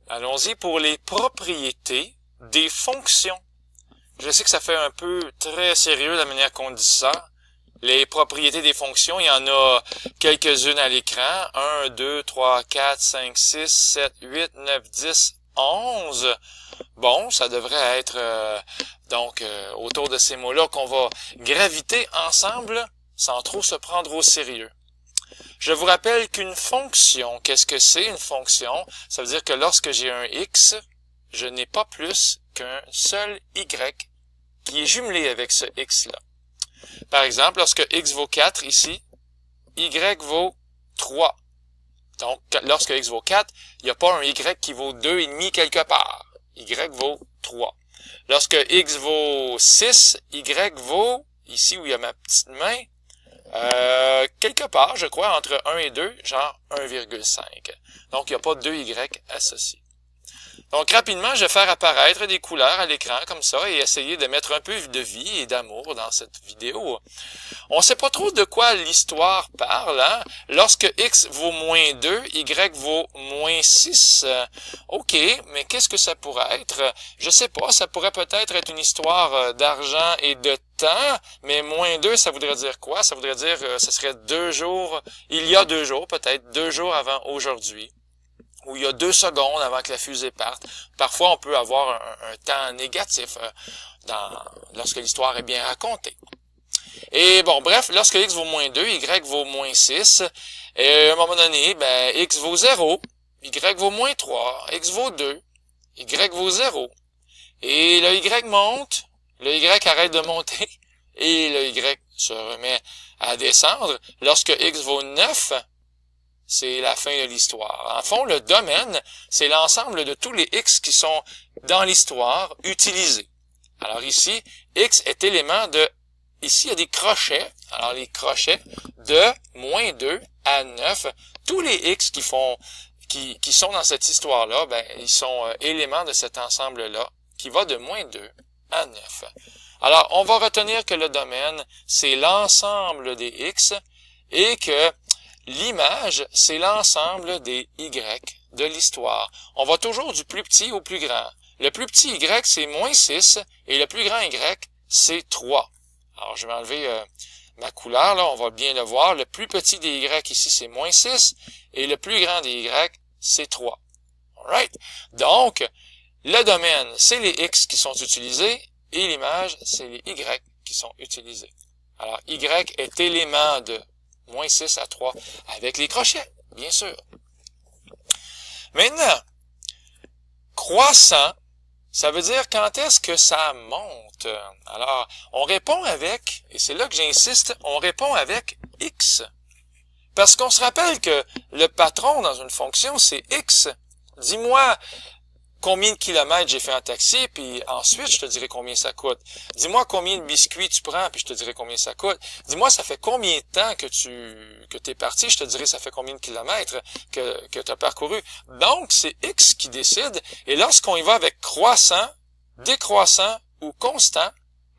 Allons-y pour les propriétés des fonctions. Je sais que ça fait un peu très sérieux la manière qu'on dit ça. Les propriétés des fonctions, il y en a quelques-unes à l'écran. 1, 2, 3, 4, 5, 6, 7, 8, 9, 10, 11. Bon, ça devrait être autour de ces mots-là qu'on va graviter ensemble sans trop se prendre au sérieux. Je vous rappelle qu'une fonction, qu'est-ce que c'est une fonction? Ça veut dire que lorsque j'ai un x, je n'ai pas plus qu'un seul y qui est jumelé avec ce x-là. Par exemple, lorsque x vaut 4 ici, y vaut 3. Donc, lorsque x vaut 4, il n'y a pas un y qui vaut 2,5 quelque part. Y vaut 3. Lorsque x vaut 6, y vaut, ici où il y a ma petite main, quelque part, je crois, entre 1 et 2, genre 1,5. Donc, il n'y a pas 2y associés. Donc, rapidement, je vais faire apparaître des couleurs à l'écran comme ça et essayer de mettre un peu de vie et d'amour dans cette vidéo. On ne sait pas trop de quoi l'histoire parle, hein? Lorsque x vaut moins 2, y vaut moins 6. OK, mais qu'est-ce que ça pourrait être? Je sais pas, ça pourrait peut-être être une histoire d'argent et de temps, mais moins 2, ça voudrait dire quoi? Ça voudrait dire ce serait 2 jours, il y a 2 jours, peut-être 2 jours avant aujourd'hui, où il y a 2 secondes avant que la fusée parte. Parfois, on peut avoir un temps négatif lorsque l'histoire est bien racontée. Et bon, bref, lorsque x vaut moins 2, y vaut moins 6, et à un moment donné, x vaut 0, y vaut moins 3, x vaut 2, y vaut 0. Et le y monte, le y arrête de monter, et le y se remet à descendre. Lorsque x vaut 9, c'est la fin de l'histoire. En fond, le domaine, c'est l'ensemble de tous les x qui sont dans l'histoire utilisés. Alors ici, x est élément de... Ici, il y a des crochets. Alors, les crochets de moins 2 à 9, tous les x qui sont dans cette histoire-là, ils sont éléments de cet ensemble-là, qui va de moins 2 à 9. Alors, on va retenir que le domaine, c'est l'ensemble des x et que l'image, c'est l'ensemble des y de l'histoire. On va toujours du plus petit au plus grand. Le plus petit y, c'est moins 6, et le plus grand y, c'est 3. Alors, je vais enlever ma couleur, là, on va bien le voir. Le plus petit des y ici, c'est moins 6, et le plus grand des y, c'est 3. Alright? Donc, le domaine, c'est les x qui sont utilisés, et l'image, c'est les y qui sont utilisés. Alors, y est élément de moins 6 à 3, avec les crochets, bien sûr. Maintenant, croissant, ça veut dire quand est-ce que ça monte. Alors, on répond avec, et c'est là que j'insiste, on répond avec x. Parce qu'on se rappelle que le patron dans une fonction, c'est x. Dis-moi combien de kilomètres j'ai fait en taxi, puis ensuite, je te dirai combien ça coûte. Dis-moi combien de biscuits tu prends, puis je te dirai combien ça coûte. Dis-moi, ça fait combien de temps que t'es parti, je te dirai ça fait combien de kilomètres que tu as parcouru. Donc, c'est x qui décide, et lorsqu'on y va avec croissant, décroissant ou constant,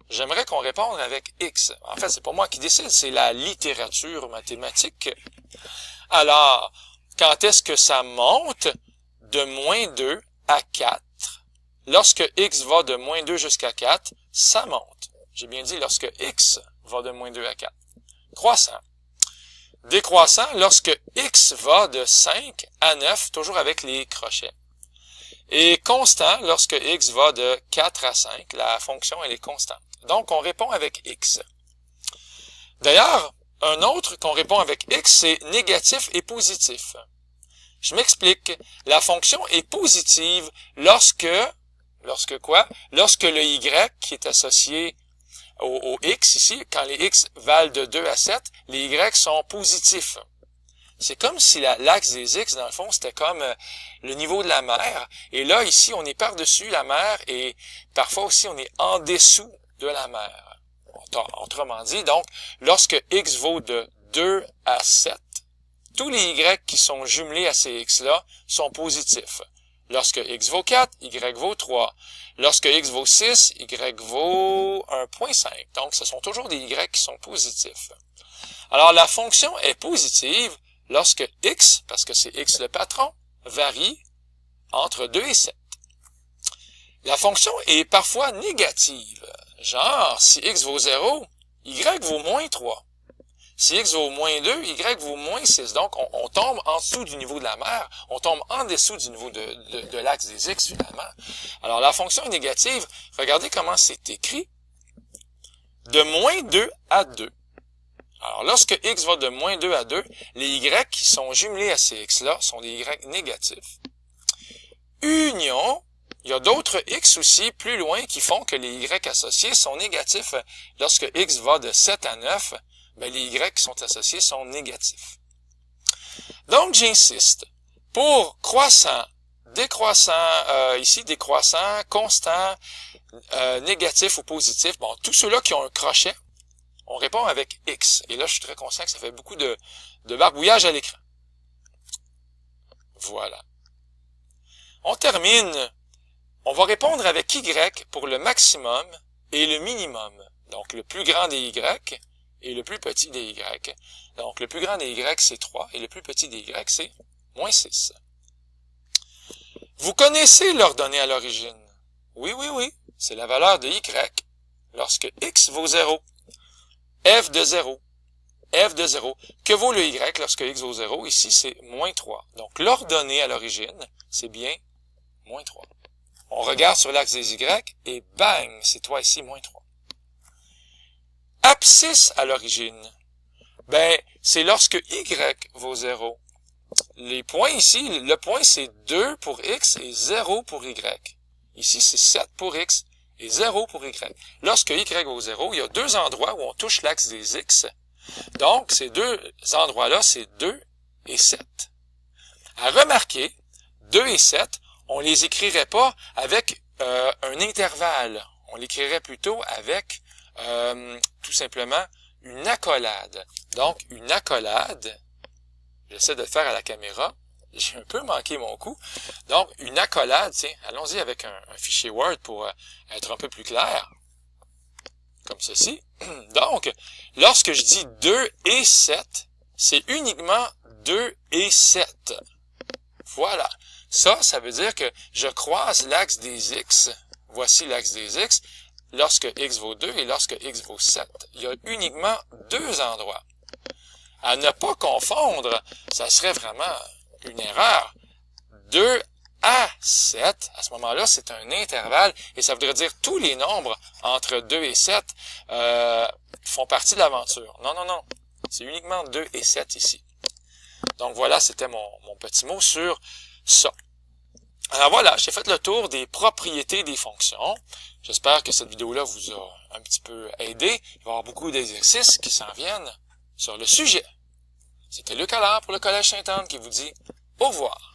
j'aimerais qu'on réponde avec x. En fait, c'est pas moi qui décide, c'est la littérature mathématique. Alors, quand est-ce que ça monte de moins 2 à 4. Lorsque x va de moins 2 jusqu'à 4, ça monte. J'ai bien dit lorsque x va de moins 2 à 4. Croissant. Décroissant, lorsque x va de 5 à 9, toujours avec les crochets. Et constant, lorsque x va de 4 à 5, la fonction elle est constante. Donc, on répond avec x. D'ailleurs, un autre qu'on répond avec x, c'est négatif et positif. Je m'explique. La fonction est positive lorsque quoi? Lorsque le y qui est associé au x ici, quand les x valent de 2 à 7, les y sont positifs. C'est comme si l'axe des x, dans le fond, c'était comme le niveau de la mer. Et là, ici, on est par-dessus la mer et parfois aussi, on est en dessous de la mer. Autrement dit, donc, lorsque x vaut de 2 à 7, tous les y qui sont jumelés à ces x-là sont positifs. Lorsque x vaut 4, y vaut 3. Lorsque x vaut 6, y vaut 1,5. Donc, ce sont toujours des y qui sont positifs. Alors, la fonction est positive lorsque x, parce que c'est x le patron, varie entre 2 et 7. La fonction est parfois négative. Genre, si x vaut 0, y vaut moins 3. Si x vaut moins 2, y vaut moins 6. Donc, on tombe en dessous du niveau de la mer. On tombe en dessous du niveau de l'axe des x, finalement. Alors, la fonction est négative. Regardez comment c'est écrit. De moins 2 à 2. Alors, lorsque x va de moins 2 à 2, les y qui sont jumelés à ces x-là sont des y négatifs. Union, il y a d'autres x aussi plus loin qui font que les y associés sont négatifs. Lorsque x va de 7 à 9, ben les y qui sont associés sont négatifs. Donc, j'insiste. Pour croissant, décroissant, ici décroissant, constant, négatif ou positif, bon, tous ceux-là qui ont un crochet, on répond avec x. Et là, je suis très conscient que ça fait beaucoup de barbouillage à l'écran. Voilà. On termine. On va répondre avec y pour le maximum et le minimum. Donc, le plus grand des y et le plus petit des y. Donc, le plus grand des y, c'est 3, et le plus petit des y, c'est moins 6. Vous connaissez l'ordonnée à l'origine. Oui, oui, oui. C'est la valeur de y lorsque x vaut 0. F de 0. F de 0. Que vaut le y lorsque x vaut 0? Ici, c'est moins 3. Donc, l'ordonnée à l'origine, c'est bien moins 3. On regarde sur l'axe des y et bang, c'est 3 ici, moins 3. Abscisse à l'origine, ben, c'est lorsque y vaut 0. Les points ici, le point c'est 2 pour x et 0 pour y. Ici, c'est 7 pour x et 0 pour y. Lorsque y vaut 0, il y a deux endroits où on touche l'axe des x. Donc, ces deux endroits-là, c'est 2 et 7. À remarquer, 2 et 7, on les écrirait pas avec un intervalle. On l'écrirait plutôt avec tout simplement une accolade. Donc, une accolade, j'essaie de le faire à la caméra, j'ai un peu manqué mon coup. Donc, une accolade, tiens, allons-y avec un fichier Word pour être un peu plus clair. Comme ceci. Donc, lorsque je dis 2 et 7, c'est uniquement 2 et 7. Voilà. Ça veut dire que je croise l'axe des x. Voici l'axe des x. Lorsque x vaut 2 et lorsque x vaut 7. Il y a uniquement deux endroits. À ne pas confondre, ça serait vraiment une erreur. 2 à 7, à ce moment-là, c'est un intervalle, et ça voudrait dire tous les nombres entre 2 et 7 font partie de l'aventure. Non, non, non. C'est uniquement 2 et 7 ici. Donc voilà, c'était mon petit mot sur ça. Alors voilà, j'ai fait le tour des propriétés des fonctions. J'espère que cette vidéo-là vous a un petit peu aidé. Il va y avoir beaucoup d'exercices qui s'en viennent sur le sujet. C'était Luc Allard pour le Collège Sainte-Anne qui vous dit au revoir.